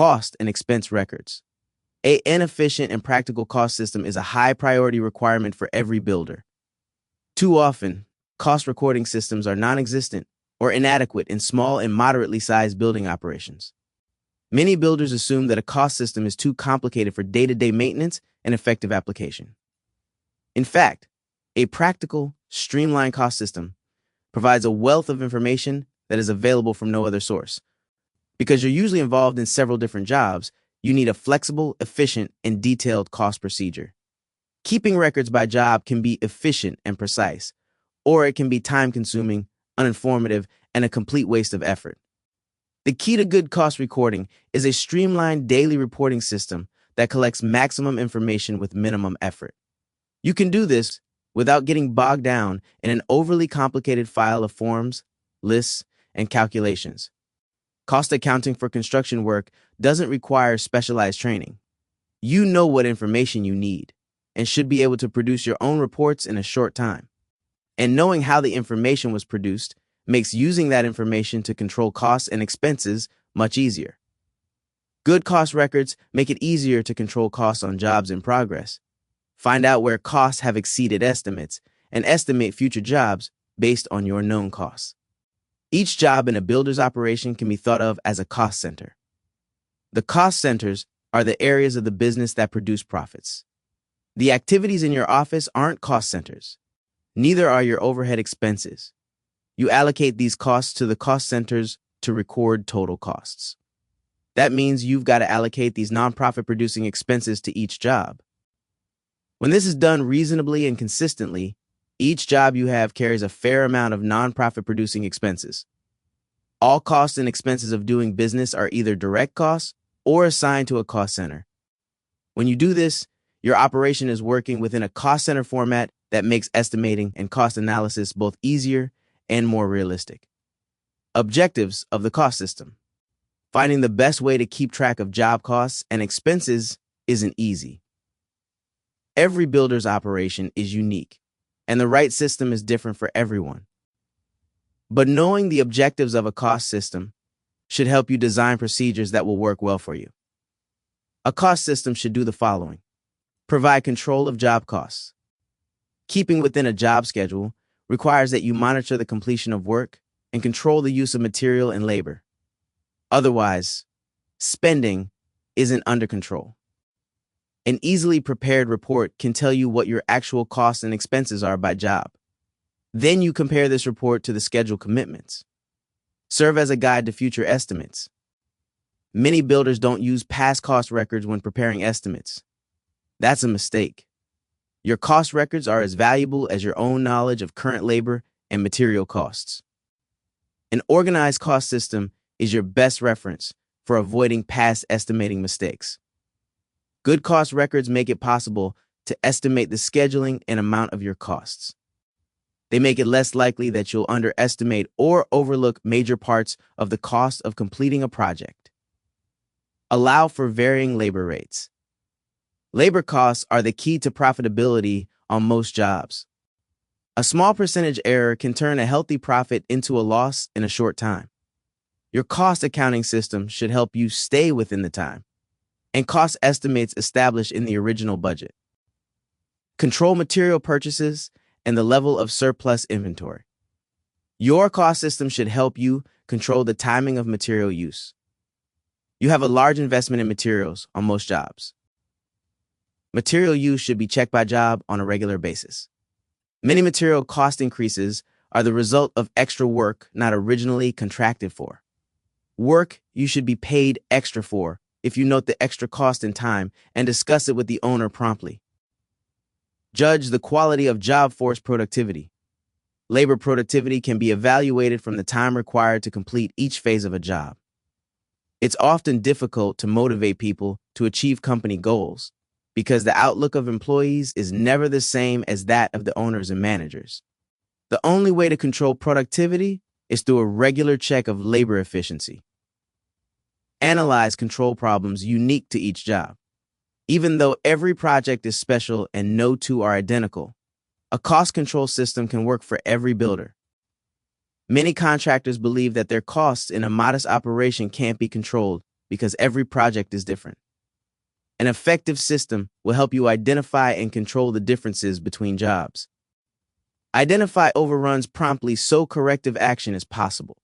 cost and expense records. An efficient and practical cost system is a high priority requirement for every builder. Too often, cost recording systems are non-existent or inadequate in small and moderately sized building operations. Many builders assume that a cost system is too complicated for day-to-day maintenance and effective application. In fact, a practical, streamlined cost system provides a wealth of information that is available from no other source. Because you're usually involved in several different jobs, you need a flexible, efficient, and detailed cost procedure. Keeping records by job can be efficient and precise, or it can be time-consuming, uninformative, and a complete waste of effort. The key to good cost recording is a streamlined daily reporting system that collects maximum information with minimum effort. You can do this without getting bogged down in an overly complicated file of forms, lists, and calculations. Cost accounting for construction work doesn't require specialized training. You know what information you need and should be able to produce your own reports in a short time. And knowing how the information was produced makes using that information to control costs and expenses much easier. Good cost records make it easier to control costs on jobs in progress. Find out where costs have exceeded estimates and estimate future jobs based on your known costs. Each job in a builder's operation can be thought of as a cost center. The cost centers are the areas of the business that produce profits. The activities in your office aren't cost centers. Neither are your overhead expenses. You allocate these costs to the cost centers to record total costs. That means you've got to allocate these nonprofit producing expenses to each job. When this is done reasonably and consistently, each job you have carries a fair amount of nonprofit producing expenses. All costs and expenses of doing business are either direct costs or assigned to a cost center. When you do this, your operation is working within a cost center format that makes estimating and cost analysis both easier and more realistic. Objectives of the cost system. Finding the best way to keep track of job costs and expenses isn't easy. Every builder's operation is unique, and the right system is different for everyone. But knowing the objectives of a cost system should help you design procedures that will work well for you. A cost system should do the following: provide control of job costs. Keeping within a job schedule requires that you monitor the completion of work and control the use of material and labor. Otherwise, spending isn't under control. An easily prepared report can tell you what your actual costs and expenses are by job. Then you compare this report to the schedule commitments. Serve as a guide to future estimates. Many builders don't use past cost records when preparing estimates. That's a mistake. Your cost records are as valuable as your own knowledge of current labor and material costs. An organized cost system is your best reference for avoiding past estimating mistakes. Good cost records make it possible to estimate the scheduling and amount of your costs. They make it less likely that you'll underestimate or overlook major parts of the cost of completing a project. Allow for varying labor rates. Labor costs are the key to profitability on most jobs. A small percentage error can turn a healthy profit into a loss in a short time. Your cost accounting system should help you stay within the time and cost estimates established in the original budget. Control material purchases and the level of surplus inventory. Your cost system should help you control the timing of material use. You have a large investment in materials on most jobs. Material use should be checked by job on a regular basis. Many material cost increases are the result of extra work not originally contracted for. Work you should be paid extra for if you note the extra cost and time and discuss it with the owner promptly. Judge the quality of job force productivity. Labor productivity can be evaluated from the time required to complete each phase of a job. It's often difficult to motivate people to achieve company goals because the outlook of employees is never the same as that of the owners and managers. The only way to control productivity is through a regular check of labor efficiency. Analyze control problems unique to each job. Even though every project is special and no two are identical, a cost control system can work for every builder. Many contractors believe that their costs in a modest operation can't be controlled because every project is different. An effective system will help you identify and control the differences between jobs. Identify overruns promptly so corrective action is possible.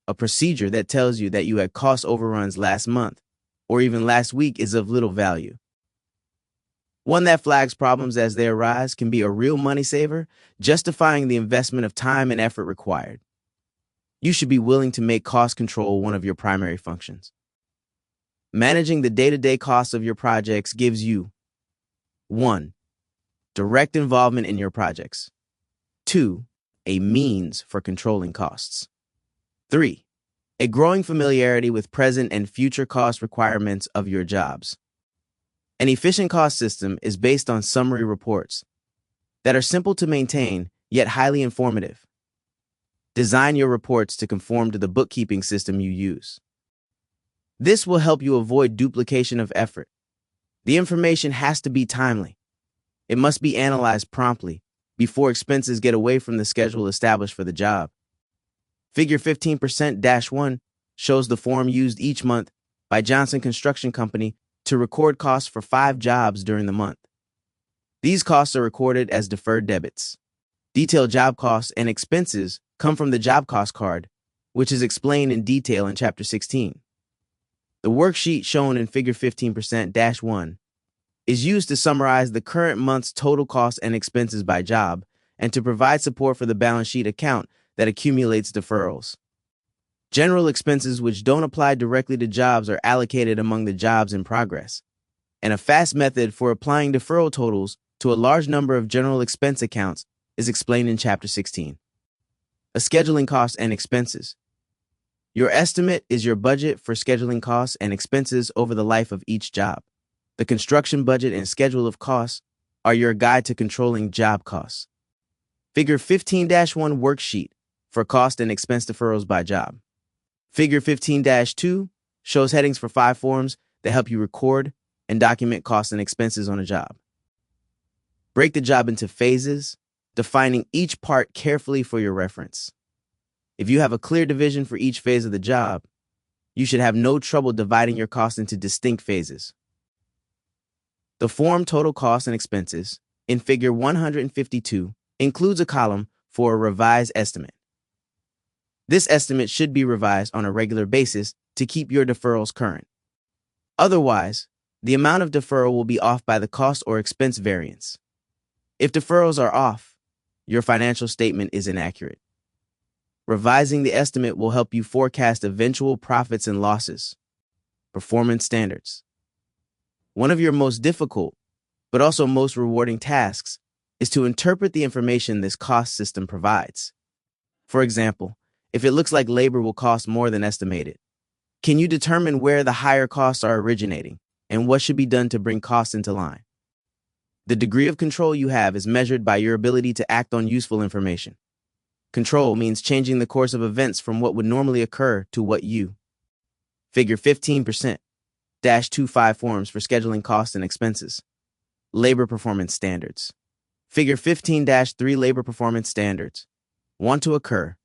A procedure that tells you that you had cost overruns last month or even last week is of little value. One that flags problems as they arise can be a real money saver, justifying the investment of time and effort required. You should be willing to make cost control one of your primary functions. Managing the day-to-day costs of your projects gives you 1. Direct involvement in your projects. 2. A means for controlling costs. 3. A growing familiarity with present and future cost requirements of your jobs. An efficient cost system is based on summary reports that are simple to maintain, yet highly informative. Design your reports to conform to the bookkeeping system you use. This will help you avoid duplication of effort. The information has to be timely. It must be analyzed promptly before expenses get away from the schedule established for the job. Figure 15%-1 shows the form used each month by Johnson Construction Company to record costs for 5 jobs during the month. These costs are recorded as deferred debits. Detailed job costs and expenses come from the job cost card, which is explained in detail in Chapter 16. The worksheet shown in Figure 15%-1 is used to summarize the current month's total costs and expenses by job and to provide support for the balance sheet account that accumulates deferrals. General expenses which don't apply directly to jobs are allocated among the jobs in progress, and a fast method for applying deferral totals to a large number of general expense accounts is explained in Chapter 16. A scheduling costs and expenses. Your estimate is your budget for scheduling costs and expenses over the life of each job. The construction budget and schedule of costs are your guide to controlling job costs. Figure 15-1 worksheet for cost and expense deferrals by job. Figure 15-2 shows headings for 5 forms that help you record and document costs and expenses on a job. Break the job into phases, defining each part carefully for your reference. If you have a clear division for each phase of the job, you should have no trouble dividing your costs into distinct phases. The form Total Costs and Expenses in Figure 152 includes a column for a revised estimate. This estimate should be revised on a regular basis to keep your deferrals current. Otherwise, the amount of deferral will be off by the cost or expense variance. If deferrals are off, your financial statement is inaccurate. Revising the estimate will help you forecast eventual profits and losses. Performance standards. One of your most difficult, but also most rewarding tasks is to interpret the information this cost system provides. For example, if it looks like labor will cost more than estimated, can you determine where the higher costs are originating and what should be done to bring costs into line? The degree of control you have is measured by your ability to act on useful information. Control means changing the course of events from what would normally occur to what you. Figure 15%-25 forms for scheduling costs and expenses. Labor performance standards. Figure 15-3 labor performance standards. Want to occur.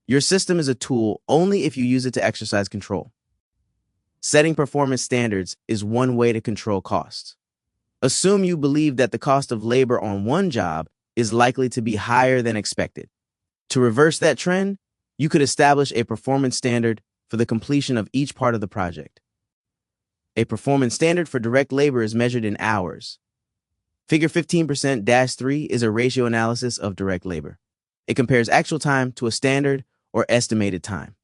Your system is a tool only if you use it to exercise control. Setting performance standards is one way to control costs. Assume you believe that the cost of labor on one job is likely to be higher than expected. To reverse that trend, you could establish a performance standard for the completion of each part of the project. A performance standard for direct labor is measured in hours. Figure 15%-3 is a ratio analysis of direct labor. It compares actual time to a standard or estimated time.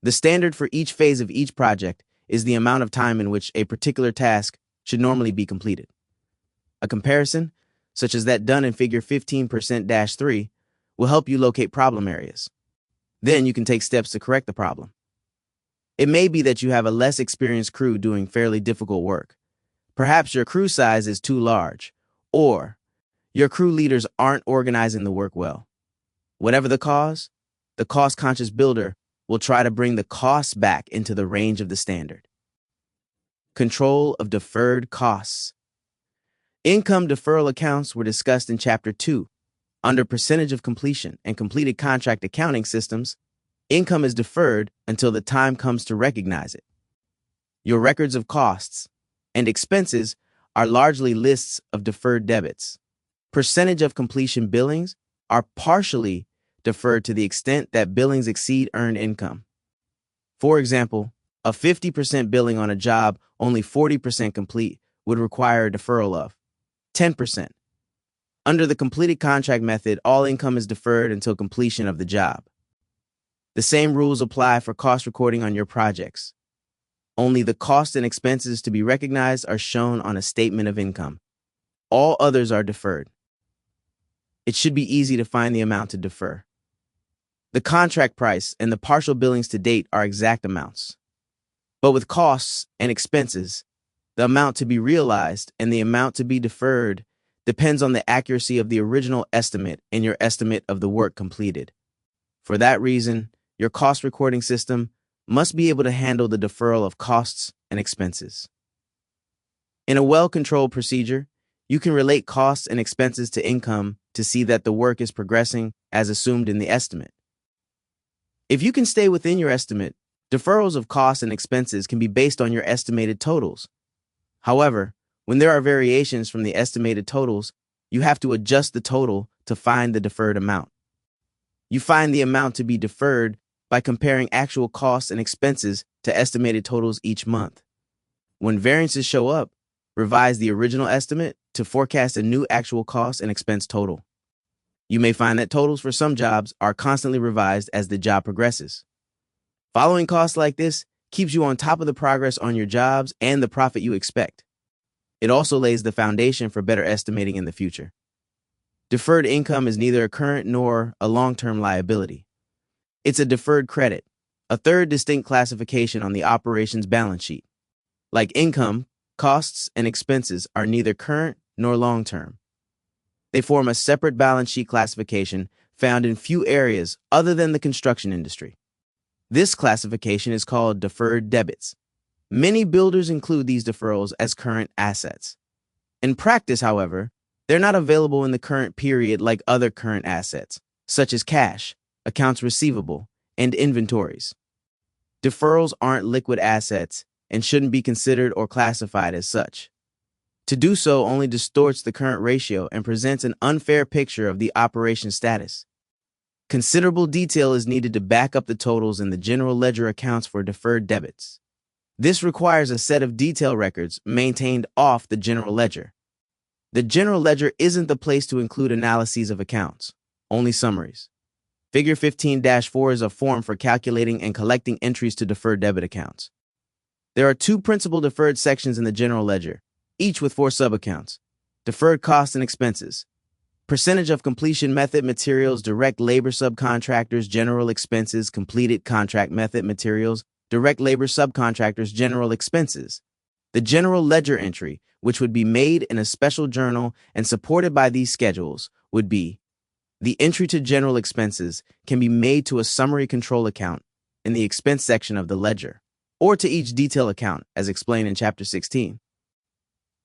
The standard for each phase of each project is the amount of time in which a particular task should normally be completed. A comparison, such as that done in Figure 15%-3, will help you locate problem areas. Then you can take steps to correct the problem. It may be that you have a less experienced crew doing fairly difficult work. Perhaps your crew size is too large, or your crew leaders aren't organizing the work well. Whatever the cause, the cost-conscious builder will try to bring the costs back into the range of the standard. Control of deferred costs. Income deferral accounts were discussed in Chapter 2. Under percentage of completion and completed contract accounting systems, income is deferred until the time comes to recognize it. Your records of costs and expenses are largely lists of deferred debits. Percentage of completion billings are partially deferred to the extent that billings exceed earned income. For example, a 50% billing on a job only 40% complete would require a deferral of 10%. Under the completed contract method, all income is deferred until completion of the job. The same rules apply for cost recording on your projects. Only the costs and expenses to be recognized are shown on a statement of income. All others are deferred. It should be easy to find the amount to defer. The contract price and the partial billings to date are exact amounts. But with costs and expenses, the amount to be realized and the amount to be deferred depends on the accuracy of the original estimate and your estimate of the work completed. For that reason, your cost recording system must be able to handle the deferral of costs and expenses. In a well-controlled procedure, you can relate costs and expenses to income to see that the work is progressing as assumed in the estimate. If you can stay within your estimate, deferrals of costs and expenses can be based on your estimated totals. However, when there are variations from the estimated totals, you have to adjust the total to find the deferred amount. You find the amount to be deferred by comparing actual costs and expenses to estimated totals each month. When variances show up, revise the original estimate to forecast a new actual cost and expense total. You may find that totals for some jobs are constantly revised as the job progresses. Following costs like this keeps you on top of the progress on your jobs and the profit you expect. It also lays the foundation for better estimating in the future. Deferred income is neither a current nor a long-term liability. It's a deferred credit, a third distinct classification on the operations balance sheet. Like income, costs and expenses are neither current nor long-term. They form a separate balance sheet classification found in few areas other than the construction industry. This classification is called deferred debits. Many builders include these deferrals as current assets. In practice, however, they're not available in the current period like other current assets, such as cash, accounts receivable, and inventories. Deferrals aren't liquid assets and shouldn't be considered or classified as such. To do so only distorts the current ratio and presents an unfair picture of the operation status. Considerable detail is needed to back up the totals in the general ledger accounts for deferred debits. This requires a set of detail records maintained off the general ledger. The general ledger isn't the place to include analyses of accounts, only summaries. Figure 15-4 is a form for calculating and collecting entries to deferred debit accounts. There are two principal deferred sections in the general ledger, each with 4 subaccounts: deferred costs and expenses, percentage of completion method materials, direct labor subcontractors, general expenses, completed contract method materials, direct labor subcontractors, general expenses. The general ledger entry, which would be made in a special journal and supported by these schedules, would be: the entry to general expenses can be made to a summary control account in the expense section of the ledger, or to each detail account as explained in Chapter 16.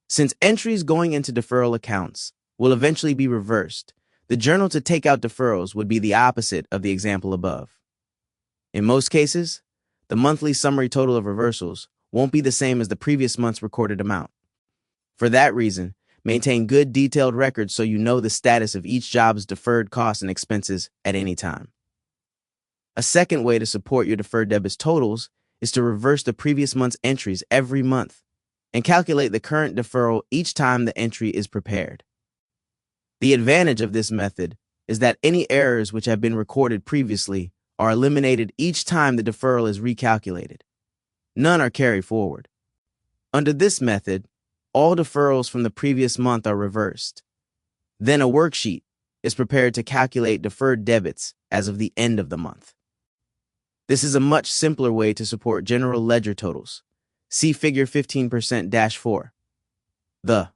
Since entries going into deferral accounts will eventually be reversed, the journal to take out deferrals would be the opposite of the example above. In most cases, the monthly summary total of reversals won't be the same as the previous month's recorded amount. For that reason, maintain good detailed records so you know the status of each job's deferred costs and expenses at any time. A second way to support your deferred debits totals is to reverse the previous month's entries every month and calculate the current deferral each time the entry is prepared. The advantage of this method is that any errors which have been recorded previously are eliminated each time the deferral is recalculated. None are carried forward. Under this method, all deferrals from the previous month are reversed. Then a worksheet is prepared to calculate deferred debits as of the end of the month. This is a much simpler way to support general ledger totals. See Figure 15%-4. The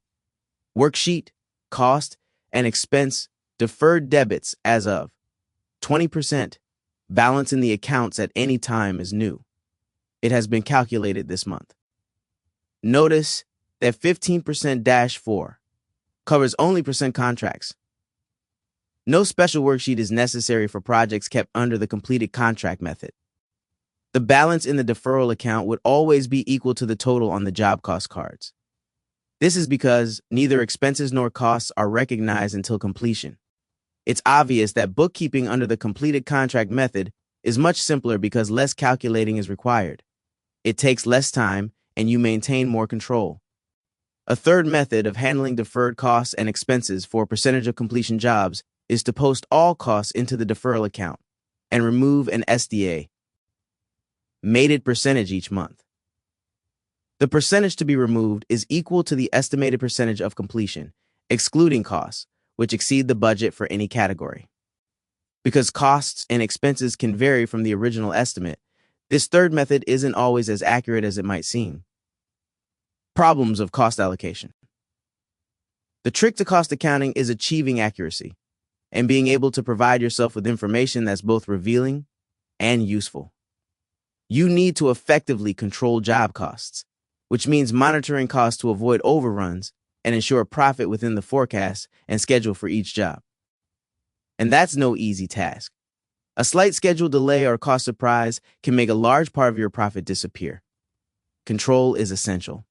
worksheet, cost, and expense deferred debits as of 20%, balance in the accounts at any time is new. It has been calculated this month. Notice that 15%-4 covers only percent contracts. No special worksheet is necessary for projects kept under the completed contract method. The balance in the deferral account would always be equal to the total on the job cost cards. This is because neither expenses nor costs are recognized until completion. It's obvious that bookkeeping under the completed contract method is much simpler because less calculating is required. It takes less time, and you maintain more control. A third method of handling deferred costs and expenses for percentage of completion jobs is to post all costs into the deferral account and remove an SDA, mated percentage, each month. The percentage to be removed is equal to the estimated percentage of completion, excluding costs, which exceed the budget for any category. Because costs and expenses can vary from the original estimate, this third method isn't always as accurate as it might seem. Problems of cost allocation. The trick to cost accounting is achieving accuracy and being able to provide yourself with information that's both revealing and useful. You need to effectively control job costs, which means monitoring costs to avoid overruns and ensure profit within the forecast and schedule for each job. And that's no easy task. A slight schedule delay or cost surprise can make a large part of your profit disappear. Control is essential.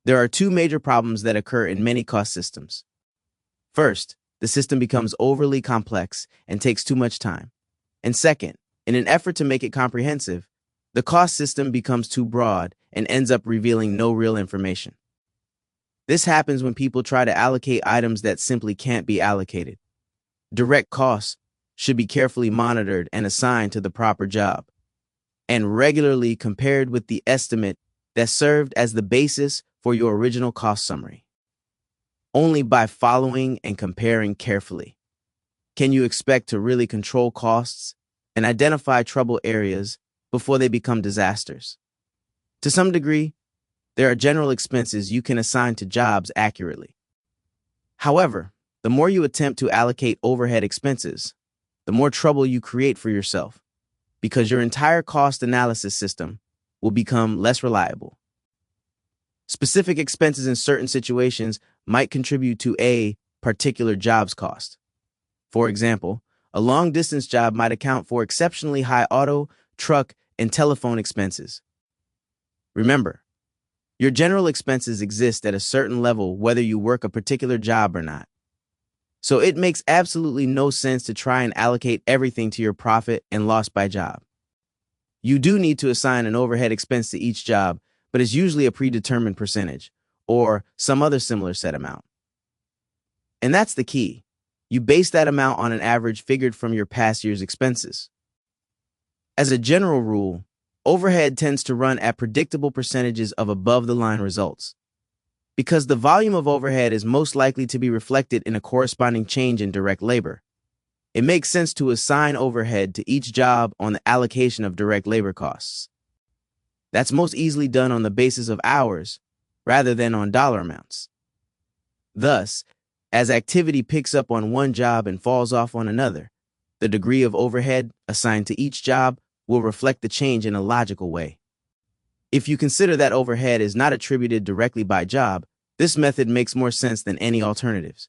There are two major problems that occur in many cost systems. First, the system becomes overly complex and takes too much time. And second, in an effort to make it comprehensive, the cost system becomes too broad and ends up revealing no real information. This happens when people try to allocate items that simply can't be allocated. Direct costs should be carefully monitored and assigned to the proper job, and regularly compared with the estimate that served as the basis for your original cost summary. Only by following and comparing carefully can you expect to really control costs and identify trouble areas before they become disasters. To some degree, there are general expenses you can assign to jobs accurately. However, the more you attempt to allocate overhead expenses, the more trouble you create for yourself, because your entire cost analysis system will become less reliable. Specific expenses in certain situations might contribute to a particular job's cost. For example, a long-distance job might account for exceptionally high auto, truck, and telephone expenses. Remember, your general expenses exist at a certain level whether you work a particular job or not. So it makes absolutely no sense to try and allocate everything to your profit and loss by job. You do need to assign an overhead expense to each job, but it's usually a predetermined percentage or some other similar set amount. And that's the key. You base that amount on an average figured from your past year's expenses. As a general rule, overhead tends to run at predictable percentages of above-the-line results. Because the volume of overhead is most likely to be reflected in a corresponding change in direct labor, it makes sense to assign overhead to each job on the allocation of direct labor costs. That's most easily done on the basis of hours rather than on dollar amounts. Thus, as activity picks up on one job and falls off on another, the degree of overhead assigned to each job will reflect the change in a logical way. If you consider that overhead is not attributed directly by job, this method makes more sense than any alternatives.